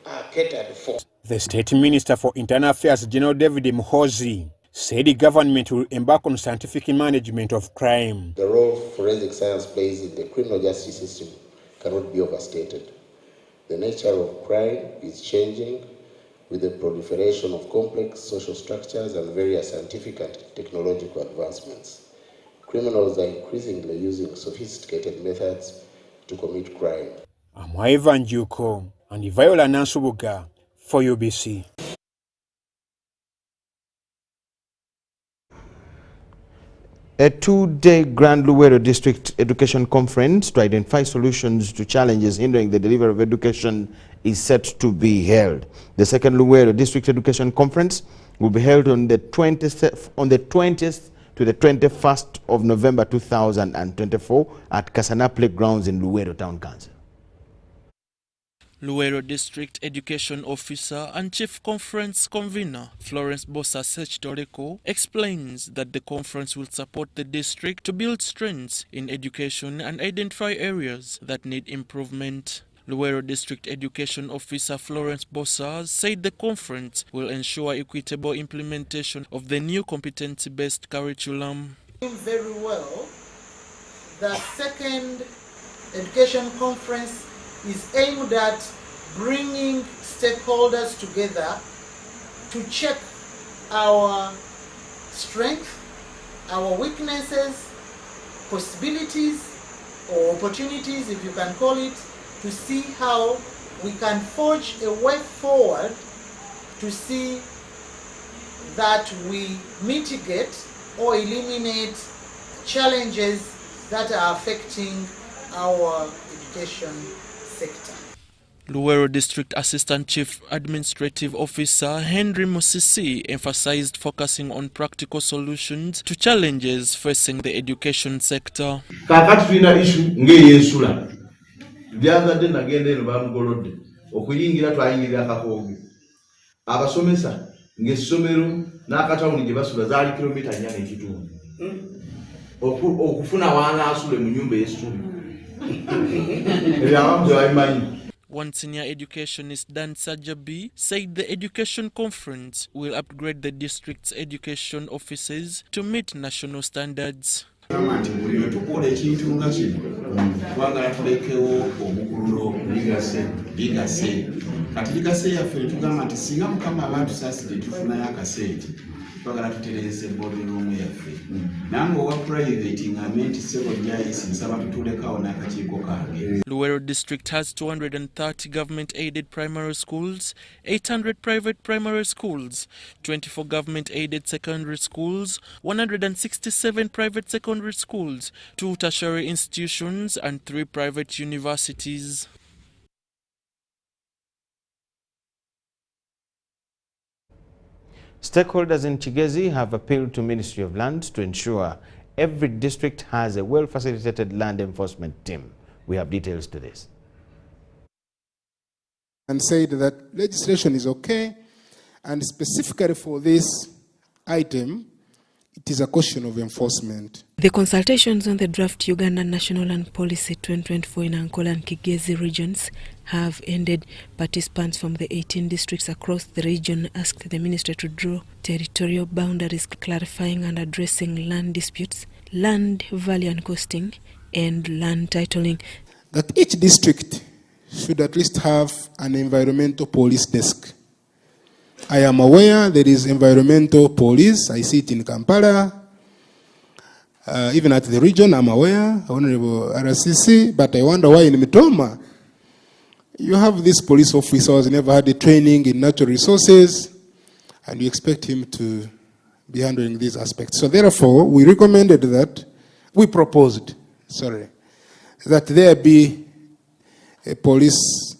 are catered for. The State Minister for Internal Affairs, General David Muhoozi, said the government will embark on scientific management of crime. The role forensic science plays in the criminal justice system cannot be overstated. The nature of crime is changing with the proliferation of complex social structures and various scientific and technological advancements. Criminals are increasingly using sophisticated methods to commit crime. I'm Ivan Juko and Viola Nansubuga for UBC. A two-day Grand Luwero District Education Conference to identify solutions to challenges hindering the delivery of education is set to be held. The second Luwero District Education Conference will be held on the 20th to the 21st of November 2024 at Kasana Playgrounds in Luwero Town Council. Luwero District Education Officer and Chief Conference Convener Florence Bossa Sechtoreko explains that the conference will support the district to build strengths in education and identify areas that need improvement. Luwero District Education Officer Florence Bossa said the conference will ensure equitable implementation of the new competency-based curriculum. Very well, the second education conference is aimed at bringing stakeholders together to check our strengths, our weaknesses, possibilities or opportunities, if you can call it, to see how we can forge a way forward to see that we mitigate or eliminate challenges that are affecting our education sector. Luwero District Assistant Chief Administrative Officer Henry Musisi emphasized focusing on practical solutions to challenges facing the education sector. Kakati tulina issue ng'eyensula. Byazadde nagenda eno bamugolodde. Okuyingira twayingira akakooge. Abasomesa ng'essomero n'akatawuni gye basula zaali kilomita 4.5. Okufuna wanaasule mu nyumba y'essubi. Ebyawamu tebabimanyi. One senior educationist, Dan Sajabi, said the education conference will upgrade the district's education offices to meet national standards. Luwero District has 230 government-aided primary schools, 800 private primary schools, 24 government-aided secondary schools, 167 private secondary schools, 2 tertiary institutions and 3 private universities. Stakeholders in Kigezi have appealed to Ministry of Lands to ensure every district has a well-facilitated land enforcement team. We have details to this. And said that legislation is okay, and specifically for this item, it is a question of enforcement. The consultations on the draft Uganda National Land Policy 2024 in Ankola and Kigezi regions have ended. Participants from the 18 districts across the region asked the minister to draw territorial boundaries, clarifying and addressing land disputes, land value and costing, and land titling. That each district should at least have an environmental police desk. I am aware there is environmental police. I see it in Kampala. Even at the region, I'm aware, Honorable RCC, but I wonder why in Mitoma you have this police officer who has never had a training in natural resources, and you expect him to be handling these aspects. So therefore, we recommended that, we proposed, that there be a police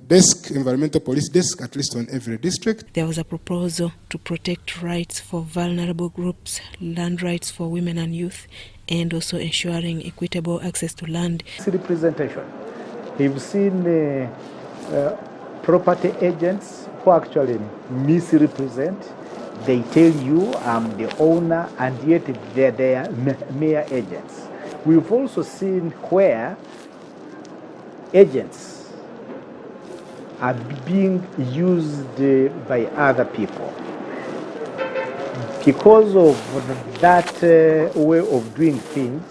desk, environmental police desk, at least on every district. There was a proposal to protect rights for vulnerable groups, land rights for women and youth, and also ensuring equitable access to land. Representation. We've seen property agents who actually misrepresent. They tell you I'm the owner, and yet they are mere agents. We've also seen where agents are being used by other people. Because of that way of doing things,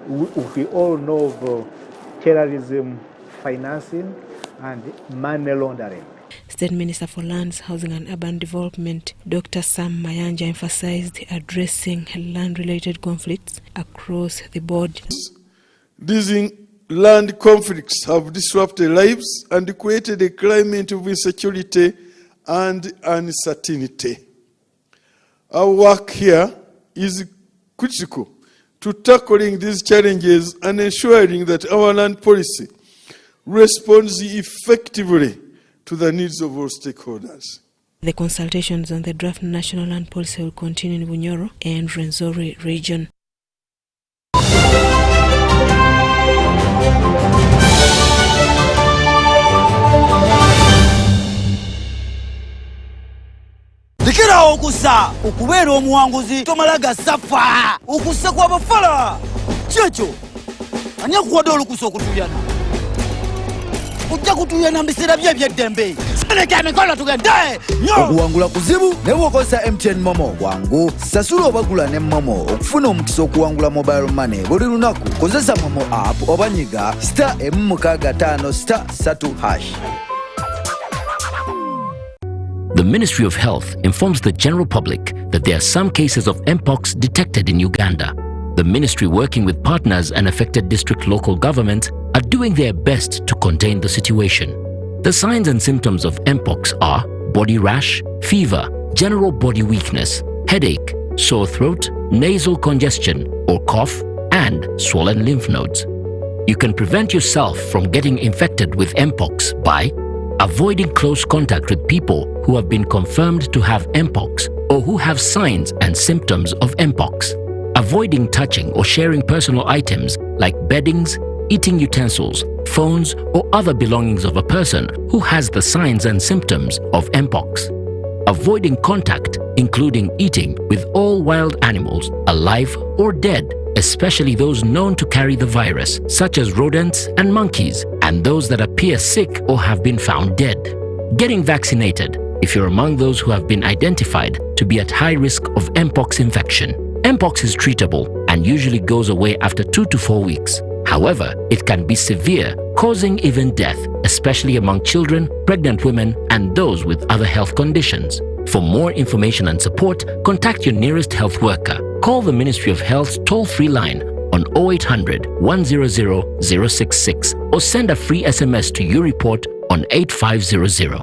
we all know of terrorism financing and money laundering. State Minister for Lands, Housing and Urban Development, Dr. Sam Mayanja, emphasized addressing land-related conflicts across the board. These land conflicts have disrupted lives and created a climate of insecurity and uncertainty. Our work here is critical to tackling these challenges and ensuring that our land policy responds effectively to the needs of all stakeholders. The consultations on the draft National Land Policy will continue in Bunyoro and Rwenzori region. Likira okusa okubeera omuwanguzi tomalaga safa okusa kwa bafala kyekyo ani akuwadde olukusa okutuyana ojja kutuyana mu biseera bye eby'eddembe sereka emikono tugende okuwangula kuzibu ne bw'okozesa MTN Momo bwangu sasula obagula ne Momo okufuna omukisa okuwangula mobile money buli lunaku kozesa Momo app oba nyiga *165*3#. The Ministry of Health informs the general public that there are some cases of Mpox detected in Uganda. The ministry, working with partners and affected district local governments, are doing their best to contain the situation. The signs and symptoms of Mpox are body rash, fever, general body weakness, headache, sore throat, nasal congestion or cough, and swollen lymph nodes. You can prevent yourself from getting infected with Mpox by avoiding close contact with people who have been confirmed to have Mpox or who have signs and symptoms of Mpox. Avoiding touching or sharing personal items like beddings, eating utensils, phones, or other belongings of a person who has the signs and symptoms of Mpox. Avoiding contact, including eating, with all wild animals, alive or dead, especially those known to carry the virus, such as rodents and monkeys, and those that appear sick or have been found dead. Getting vaccinated if you're among those who have been identified to be at high risk of Mpox infection. Mpox is treatable and usually goes away after 2 to 4 weeks. However, it can be severe, causing even death, especially among children, pregnant women, and those with other health conditions. For more information and support, contact your nearest health worker. Call the Ministry of Health's toll-free line on 0800 100 066 or send a free SMS to YouReport on 8500.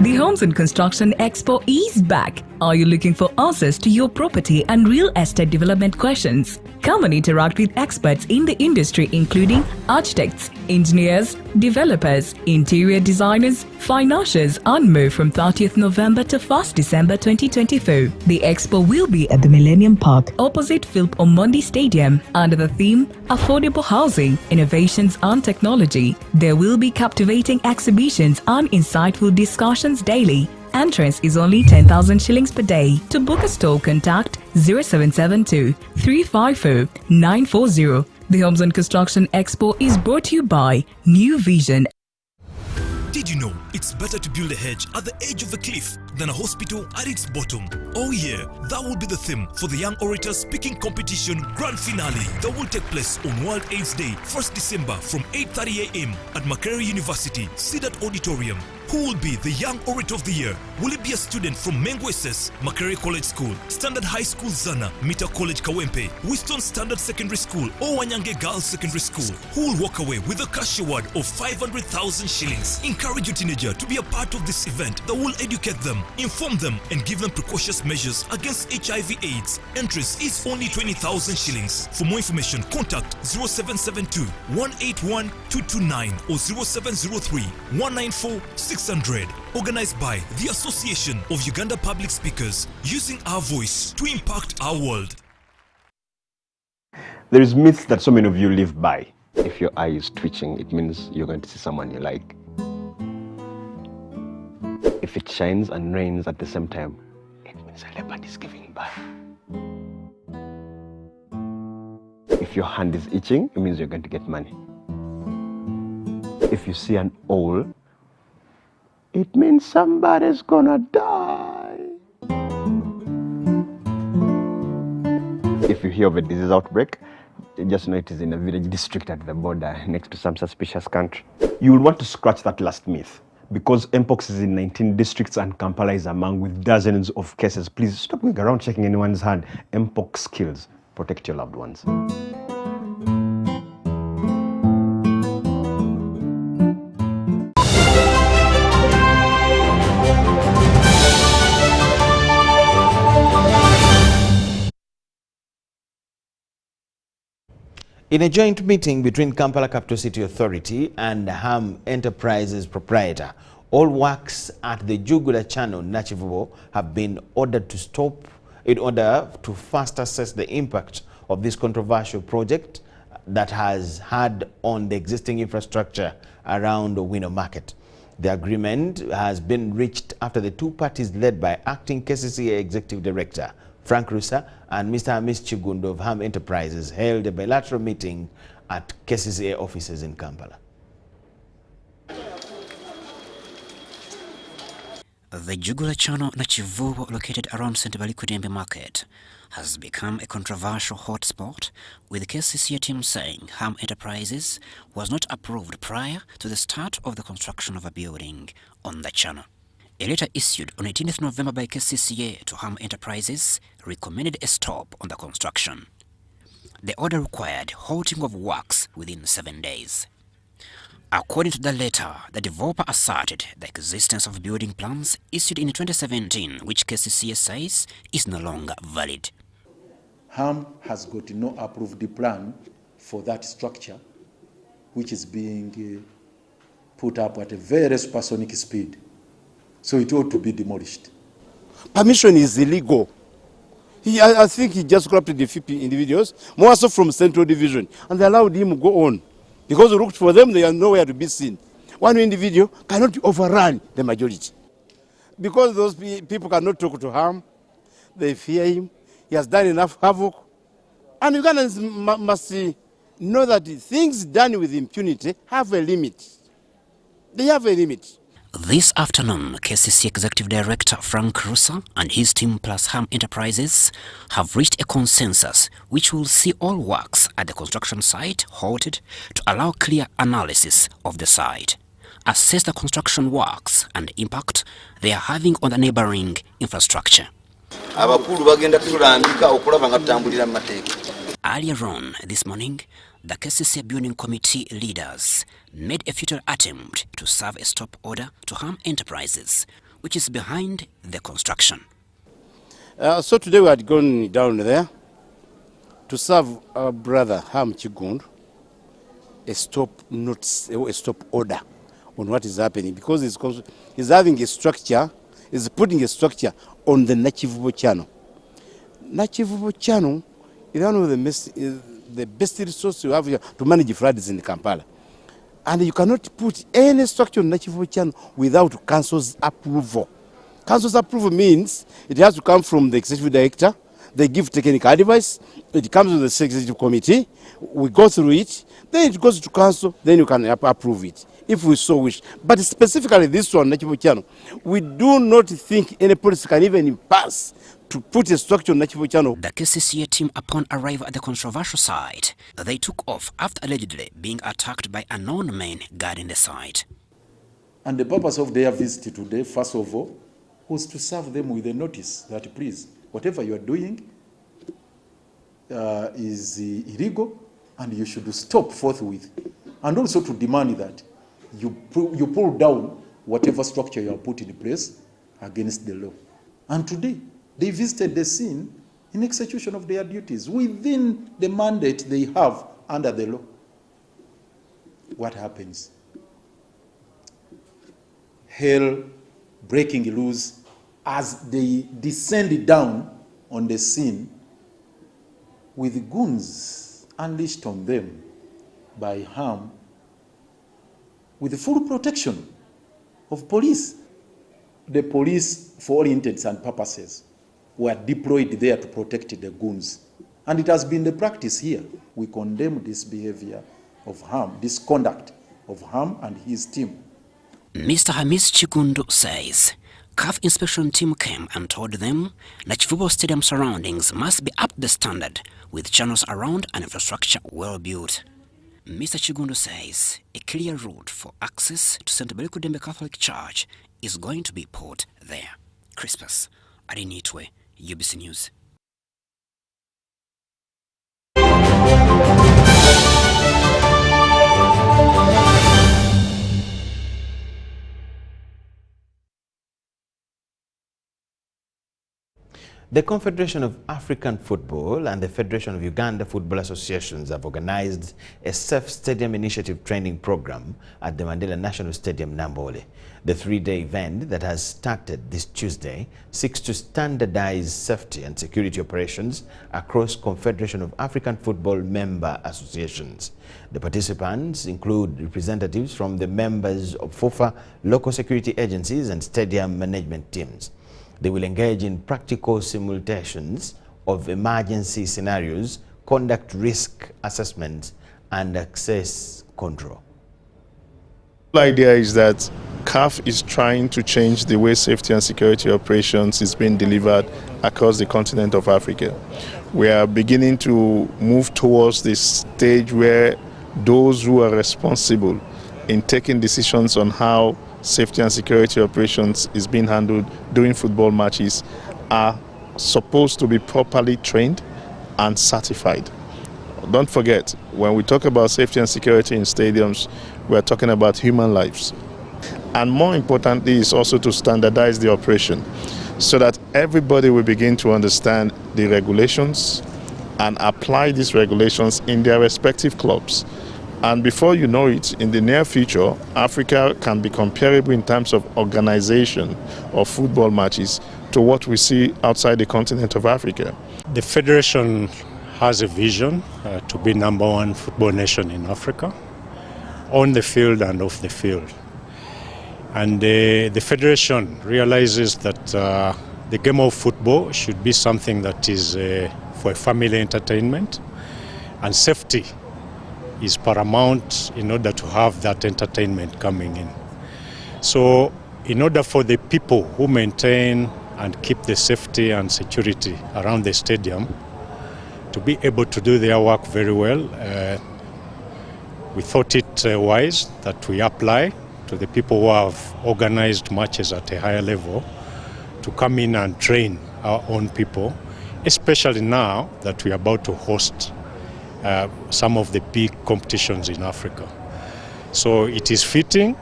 The Homes and Construction Expo is back. Are you looking for answers to your property and real estate development questions? Come and interact with experts in the industry, including architects, engineers, developers, interior designers, financiers, and more from 30th November to 1st December 2024. The expo will be at the Millennium Park, opposite Philip Omondi Stadium, under the theme Affordable Housing, Innovations and Technology. There will be captivating exhibitions and insightful discussions daily. Entrance is only 10,000 shillings per day. To book a stall, contact 0772 354 940. The Homes and Construction Expo is brought to you by New Vision. Did you know it's better to build a hedge at the edge of the cliff than a hospital at its bottom? Oh yeah, that will be the theme for the Young Orators Speaking Competition Grand Finale that will take place on World AIDS Day, 1st December from 8:30 a.m. at Makerere University, Sidat Auditorium. Who will be the Young Orator of the Year? Will it be a student from Mengo SS, Makerere College School, Standard High School Zana, Mita College Kawempe, Winston Standard Secondary School, or Wanyange Girls Secondary School? Who will walk away with a cash award of 500,000 shillings? Encourage your teenager to be a part of this event that will educate them, inform them, and give them precautionary measures against HIV/AIDS. Entrance is only 20,000 shillings. For more information, contact 0772 181 229 or 0703 194 600. Organized by the Association of Uganda Public Speakers, using our voice to impact our world. There is myths that so many of you live by. If your eye is twitching, it means you're going to see someone you like. If it shines and rains at the same time, it means a leopard is giving birth. If your hand is itching, it means you're going to get money. If you see an owl, it means somebody's gonna die. If you hear of a disease outbreak, just know it is in a village district at the border next to some suspicious country. You will want to scratch that last myth. Because Mpox is in 19 districts and Kampala is among with dozens of cases, please stop going around checking anyone's hand. Mpox kills. Protect your loved ones. In a joint meeting between Kampala Capital City Authority and Ham Enterprises proprietor, all works at the Jugula Channel, Nachivubo, have been ordered to stop in order to first assess the impact of this controversial project that has had on the existing infrastructure around Owino Market. The agreement has been reached after the two parties led by Acting KCCA Executive Director Frank Rusa and Mr. Amis Chigundo of Ham Enterprises held a bilateral meeting at KCCA offices in Kampala. The Jugula Channel Nachivubo, located around St. Balikudembe Market, has become a controversial hotspot, with the KCCA team saying Ham Enterprises was not approved prior to the start of the construction of a building on the channel. A letter issued on 18th November by KCCA to Ham Enterprises recommended a stop on the construction. The order required halting of works within 7 days. According to the letter, the developer asserted the existence of building plans issued in 2017, which KCCA says is no longer valid. HAM has got no approved plan for that structure, which is being put up at a very supersonic speed. So it ought to be demolished. Permission is illegal. I think he just corrupted the 50 individuals, more so from Central Division, and they allowed him to go on. Because we looked for them, they are nowhere to be seen. One individual cannot overrun the majority. Because those people cannot talk to HAM, they fear him. He has done enough havoc. And Ugandans must know that things done with impunity have a limit. They have a limit. This afternoon, KCC Executive Director Frank Rusa and his team plus HAM Enterprises have reached a consensus which will see all works at the construction site halted to allow clear analysis of the site, assess the construction works and impact they are having on the neighboring infrastructure. Earlier on this morning, the KCC Building Committee leaders made a futile attempt to serve a stop order to HAM Enterprises, which is behind the construction. So today we had gone down there to serve our brother HAM Chigund a stop order on what is happening, because he's having a structure, he's putting a structure on the Nachivubo channel. Nachivubo channel is one of the best resource you have to manage floods in Kampala. And you cannot put any structure on Nachivubo channel without council's approval. Council's approval means it has to come from the executive director. They give technical advice. It comes to the executive committee. We go through it. Then it goes to council. Then you can approve it, if we so wish. But specifically this one, Nachivubo channel, we do not think any policy can even pass to put a structure on Nachivubo channel. The KCCA team, upon arrival at the controversial site, they took off after allegedly being attacked by unknown men guarding the site. And the purpose of their visit today, first of all, was to serve them with a notice that, please, whatever you are doing is illegal and you should stop forthwith. And also to demand that you pull down whatever structure you have put in place against the law. And today, they visited the scene in execution of their duties within the mandate they have under the law. What happens? Hell breaking loose as they descend down on the scene with guns unleashed on them by HAM with the full protection of police. The police, for all intents and purposes, were deployed there to protect the goons. And it has been the practice here. We condemn this behavior of HAM, this conduct of HAM and his team. Mr. Hamis Chigundu says CAF inspection team came and told them Nachivubo Stadium surroundings must be up to the standard, with channels around and infrastructure well built. Mr. Chigundu says a clear route for access to St. Balikudembe Catholic Church is going to be put there. Crispus Arinitwe, UBC News. The Confederation of African Football and the Federation of Uganda Football Associations have organized a Safe Stadium Initiative training program at the Mandela National Stadium, Nambole. The three-day event that has started this Tuesday seeks to standardize safety and security operations across Confederation of African Football member associations. The participants include representatives from the members of FOFA, local security agencies and stadium management teams. They will engage in practical simulations of emergency scenarios, conduct risk assessments, and access control. The idea is that CAF is trying to change the way safety and security operations is being delivered across the continent of Africa. We are beginning to move towards this stage where those who are responsible in taking decisions on how safety and security operations is being handled during football matches are supposed to be properly trained and certified. don't forget, when we talk about safety and security in stadiums, we are talking about human lives. And more importantly is also to standardize the operation so that everybody will begin to understand the regulations and apply these regulations in their respective clubs. And before you know it, in the near future, Africa can be comparable in terms of organization of football matches to what we see outside the continent of Africa. The Federation has a vision to be #1 football nation in Africa, on the field and off the field. And the Federation realizes that the game of football should be something that is for family entertainment, and safety is paramount in order to have that entertainment coming in. So in order for the people who maintain and keep the safety and security around the stadium to be able to do their work very well, we thought it wise that we apply to the people who have organized matches at a higher level to come in and train our own people, especially now that we are about to host some of the big competitions in Africa. So it is fitting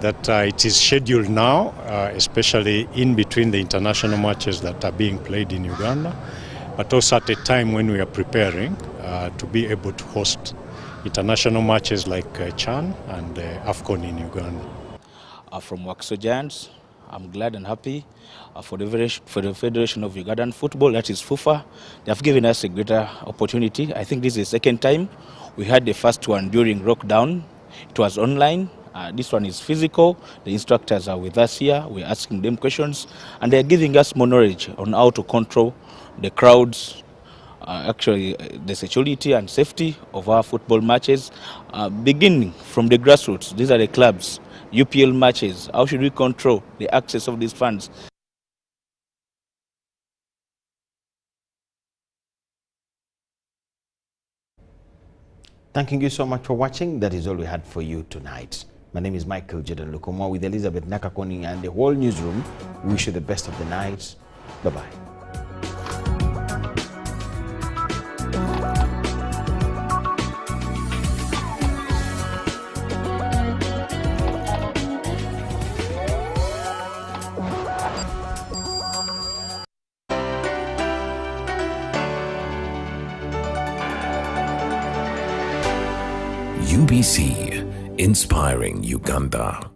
that it is scheduled now, especially in between the international matches that are being played in Uganda, but also at a time when we are preparing to be able to host international matches like CHAN and AFCON in Uganda. From Wakiso Giants, I'm glad and happy for the Federation of Ugandan Football, that is FUFA. They have given us a greater opportunity. I think this is the second time. We had the first one during lockdown. It was online. This one is physical. The instructors are with us here. We're asking them questions, and they're giving us more knowledge on how to control the crowds, actually the security and safety of our football matches, beginning from the grassroots. These are the clubs, UPL matches. How should we control the access of these funds? Thanking you so much for watching. That is all we had for you tonight. My name is Michael Jordan Lukoma with Elizabeth Nakakoni and the whole newsroom. We wish you the best of the night. Bye-bye. UBC, inspiring Uganda.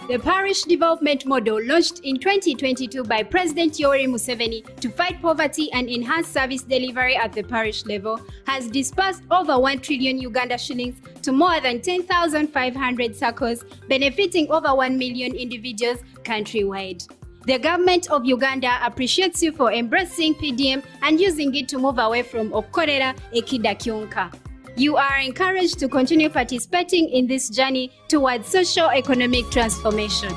The parish development model launched in 2022 by President Yoweri Museveni to fight poverty and enhance service delivery at the parish level has disbursed over 1 trillion Uganda shillings to more than 10,500 circles, benefiting over 1 million individuals countrywide. The government of Uganda appreciates you for embracing PDM and using it to move away from Okorera Ekida Kyonka. You are encouraged to continue participating in this journey towards socio-economic transformation.